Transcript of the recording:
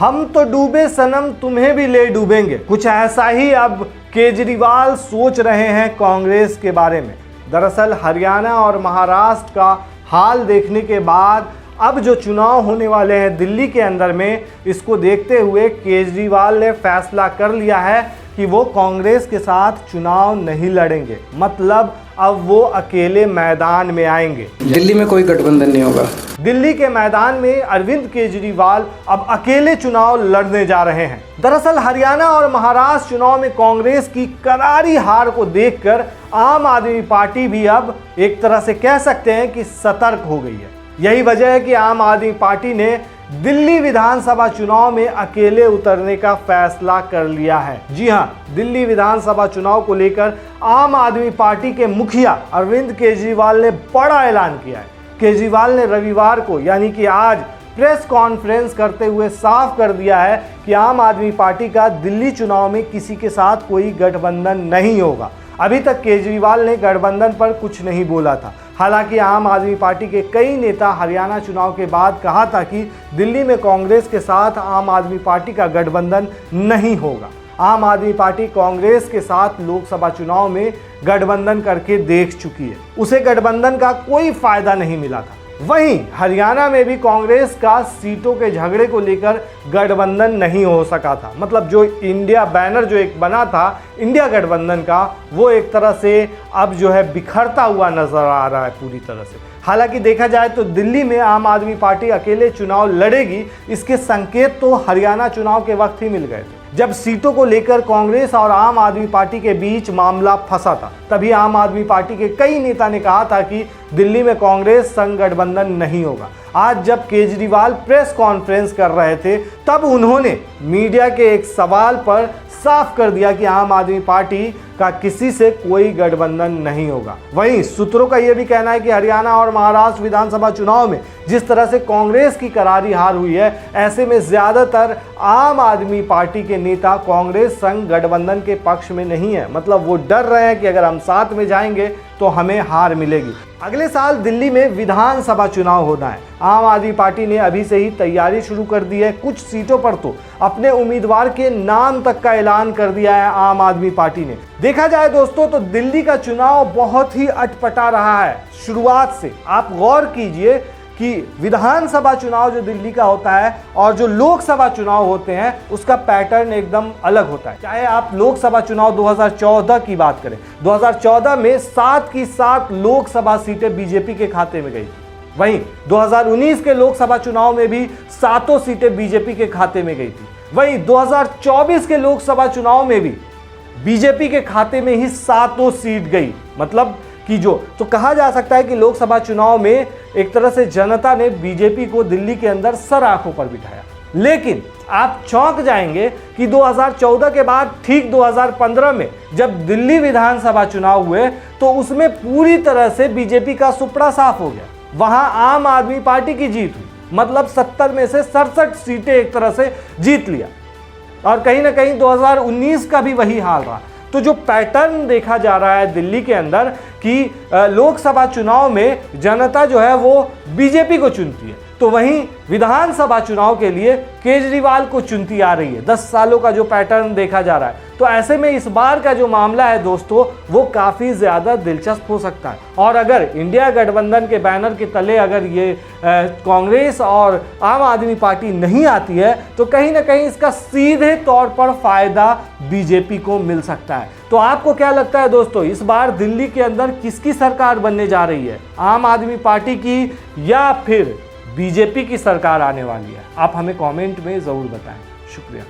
हम तो डूबे सनम तुम्हें भी ले डूबेंगे। कुछ ऐसा ही अब केजरीवाल सोच रहे हैं कांग्रेस के बारे में। दरअसल हरियाणा और महाराष्ट्र का हाल देखने के बाद अब जो चुनाव होने वाले हैं दिल्ली के अंदर में, इसको देखते हुए केजरीवाल ने फैसला कर लिया है कि वो कांग्रेस के साथ चुनाव नहीं लड़ेंगे। मतलब अब वो अकेले मैदान में आएंगे। दिल्ली में कोई गठबंधन नहीं होगा। दिल्ली के मैदान में अरविंद केजरीवाल अब अकेले चुनाव लड़ने जा रहे हैं। दरअसल हरियाणा और महाराष्ट्र चुनाव में कांग्रेस की करारी हार को देखकर आम आदमी पार्टी भी अब एक तरह से कह सकते हैं कि सतर्क हो गई है। यही वजह है कि आम आदमी पार्टी ने दिल्ली विधानसभा चुनाव में अकेले उतरने का फैसला कर लिया है। जी हां, दिल्ली विधानसभा चुनाव को लेकर आम आदमी पार्टी के मुखिया अरविंद केजरीवाल ने बड़ा ऐलान किया है। केजरीवाल ने रविवार को यानी कि आज प्रेस कॉन्फ्रेंस करते हुए साफ कर दिया है कि आम आदमी पार्टी का दिल्ली चुनाव में किसी के साथ कोई गठबंधन नहीं होगा। अभी तक केजरीवाल ने गठबंधन पर कुछ नहीं बोला था। हालांकि आम आदमी पार्टी के कई नेता हरियाणा चुनाव के बाद कहा था कि दिल्ली में कांग्रेस के साथ आम आदमी पार्टी का गठबंधन नहीं होगा। आम आदमी पार्टी कांग्रेस के साथ लोकसभा चुनाव में गठबंधन करके देख चुकी है, उसे गठबंधन का कोई फायदा नहीं मिला था। वहीं हरियाणा में भी कांग्रेस का सीटों के झगड़े को लेकर गठबंधन नहीं हो सका था। मतलब जो इंडिया बैनर जो एक बना था इंडिया गठबंधन का, वो एक तरह से अब जो है बिखरता हुआ नजर आ रहा है पूरी तरह से। हालांकि देखा जाए तो दिल्ली में आम आदमी पार्टी अकेले चुनाव लड़ेगी, इसके संकेत तो हरियाणा चुनाव के वक्त ही मिल गए थे, जब सीटों को लेकर कांग्रेस और आम आदमी पार्टी के बीच मामला फंसा था। तभी आम आदमी पार्टी के कई नेता ने कहा था कि दिल्ली में कांग्रेस संग गठबंधन नहीं होगा। आज जब केजरीवाल प्रेस कॉन्फ्रेंस कर रहे थे तब उन्होंने मीडिया के एक सवाल पर साफ कर दिया कि आम आदमी पार्टी का किसी से कोई गठबंधन नहीं होगा। वहीं सूत्रों का यह भी कहना है कि हरियाणा और महाराष्ट्र विधानसभा चुनाव में जिस तरह से कांग्रेस की करारी हार हुई है, ऐसे में ज्यादातर आम आदमी पार्टी के नेता कांग्रेस संग गठबंधन के पक्ष में नहीं है। मतलब वो डर रहे हैं कि अगर हम साथ में जाएंगे तो हमें हार मिलेगी। अगले साल दिल्ली में विधानसभा चुनाव होना है। आम आदमी पार्टी ने अभी से ही तैयारी शुरू कर दी है। कुछ सीटों पर तो अपने उम्मीदवार के नाम तक का ऐलान कर दिया है आम आदमी पार्टी ने। देखा जाए दोस्तों तो दिल्ली का चुनाव बहुत ही अटपटा रहा है शुरुआत से। आप गौर कीजिए कि विधानसभा चुनाव जो दिल्ली का होता है और जो लोकसभा चुनाव होते हैं उसका पैटर्न एकदम अलग होता है। चाहे आप लोकसभा चुनाव 2014 की बात करें, 2014 में 7 की 7 लोकसभा सीटें बीजेपी के खाते में गई। वहीं 2019 के लोकसभा चुनाव में भी 7 सीटें बीजेपी के खाते में गई थी। वहीं 2024 के लोकसभा चुनाव में भी बीजेपी के खाते में ही 7 सीट गई। मतलब कि जो तो कहा जा सकता है कि लोकसभा चुनाव में एक तरह से जनता ने बीजेपी को दिल्ली के अंदर सर आंखों पर बिठाया। लेकिन आप चौंक जाएंगे कि 2014 के बाद ठीक 2015 में जब दिल्ली विधानसभा चुनाव हुए तो उसमें पूरी तरह से बीजेपी का सुपड़ा साफ हो गया। वहां आम आदमी पार्टी की जीत हुई। मतलब 70 में से 67 सीटें एक तरह से जीत लिया। और कहीं ना कहीं 2019 का भी वही हाल रहा। तो जो पैटर्न देखा जा रहा है दिल्ली के अंदर कि लोकसभा चुनाव में जनता जो है वो बीजेपी को चुनती है, तो वहीं विधानसभा चुनाव के लिए केजरीवाल को चुनती आ रही है। 10 सालों का जो पैटर्न देखा जा रहा है, तो ऐसे में इस बार का जो मामला है दोस्तों वो काफ़ी ज़्यादा दिलचस्प हो सकता है। और अगर इंडिया गठबंधन के बैनर के तले अगर ये कांग्रेस और आम आदमी पार्टी नहीं आती है तो कहीं ना कहीं इसका सीधे तौर पर फायदा बीजेपी को मिल सकता है। तो आपको क्या लगता है दोस्तों, इस बार दिल्ली के अंदर किसकी सरकार बनने जा रही है? आम आदमी पार्टी की या फिर बीजेपी की सरकार आने वाली है? आप हमें कमेंट में ज़रूर बताएं। शुक्रिया।